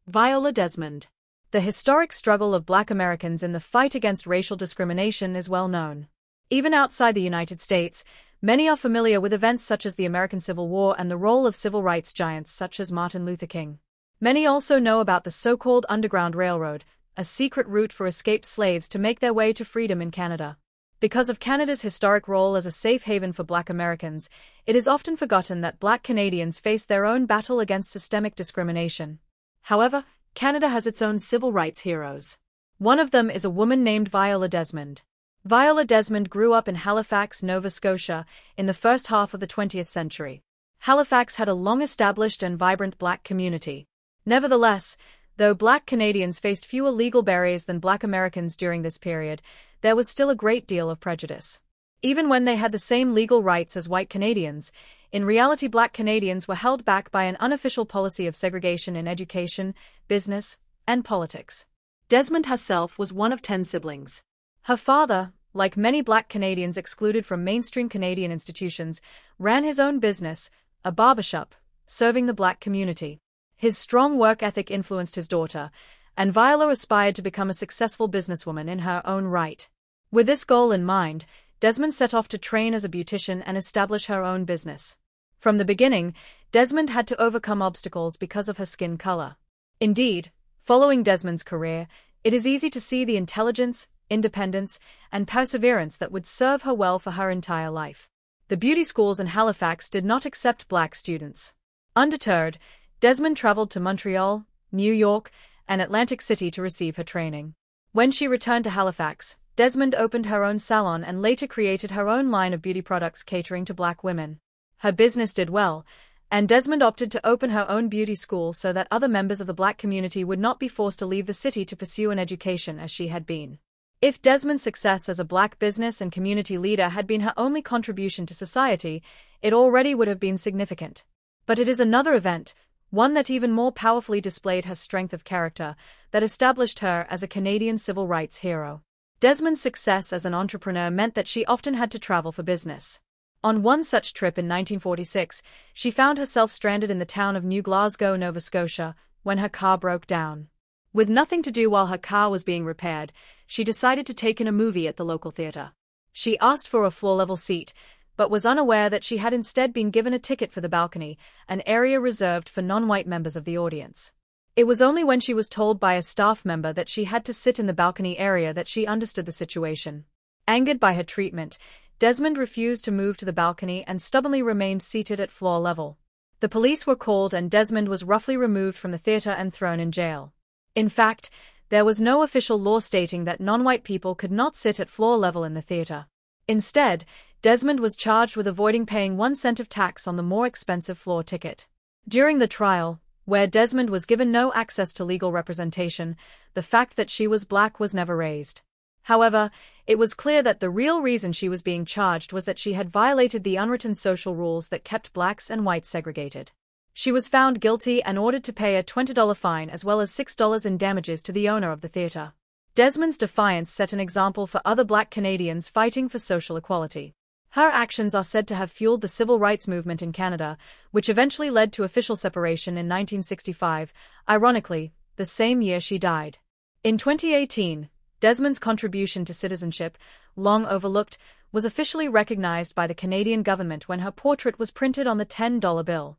Viola Desmond. The historic struggle of Black Americans in the fight against racial discrimination is well known. Even outside the United States, many are familiar with events such as the American Civil War and the role of civil rights giants such as Martin Luther King. Many also know about the so-called Underground Railroad, a secret route for escaped slaves to make their way to freedom in Canada. Because of Canada's historic role as a safe haven for Black Americans, it is often forgotten that Black Canadians face their own battle against systemic discrimination. However, Canada has its own civil rights heroes. One of them is a woman named Viola Desmond. Viola Desmond grew up in Halifax, Nova Scotia, in the first half of the 20th century. Halifax had a long-established and vibrant Black community. Nevertheless, though Black Canadians faced fewer legal barriers than Black Americans during this period, there was still a great deal of prejudice. Even when they had the same legal rights as white Canadians, in reality Black Canadians were held back by an unofficial policy of segregation in education, business, and politics. Desmond herself was one of 10 siblings. Her father, like many Black Canadians excluded from mainstream Canadian institutions, ran his own business, a barbershop, serving the Black community. His strong work ethic influenced his daughter, and Viola aspired to become a successful businesswoman in her own right. With this goal in mind, Desmond set off to train as a beautician and establish her own business. From the beginning, Desmond had to overcome obstacles because of her skin color. Indeed, following Desmond's career, it is easy to see the intelligence, independence, and perseverance that would serve her well for her entire life. The beauty schools in Halifax did not accept Black students. Undeterred, Desmond traveled to Montreal, New York, and Atlantic City to receive her training. When she returned to Halifax, Desmond opened her own salon and later created her own line of beauty products catering to Black women. Her business did well, and Desmond opted to open her own beauty school so that other members of the Black community would not be forced to leave the city to pursue an education as she had been. If Desmond's success as a Black business and community leader had been her only contribution to society, it already would have been significant. But it is another event, one that even more powerfully displayed her strength of character, that established her as a Canadian civil rights hero. Desmond's success as an entrepreneur meant that she often had to travel for business. On one such trip in 1946, she found herself stranded in the town of New Glasgow, Nova Scotia, when her car broke down. With nothing to do while her car was being repaired, she decided to take in a movie at the local theater. She asked for a floor-level seat, but was unaware that she had instead been given a ticket for the balcony, an area reserved for non-white members of the audience. It was only when she was told by a staff member that she had to sit in the balcony area that she understood the situation. Angered by her treatment, Desmond refused to move to the balcony and stubbornly remained seated at floor level. The police were called and Desmond was roughly removed from the theater and thrown in jail. In fact, there was no official law stating that non-white people could not sit at floor level in the theater. Instead, Desmond was charged with avoiding paying 1 cent of tax on the more expensive floor ticket. During the trial, where Desmond was given no access to legal representation, the fact that she was Black was never raised. However, it was clear that the real reason she was being charged was that she had violated the unwritten social rules that kept Blacks and whites segregated. She was found guilty and ordered to pay a $20 fine as well as $6 in damages to the owner of the theater. Desmond's defiance set an example for other Black Canadians fighting for social equality. Her actions are said to have fueled the civil rights movement in Canada, which eventually led to official separation in 1965, ironically, the same year she died. In 2018, Desmond's contribution to citizenship, long overlooked, was officially recognized by the Canadian government when her portrait was printed on the $10 bill.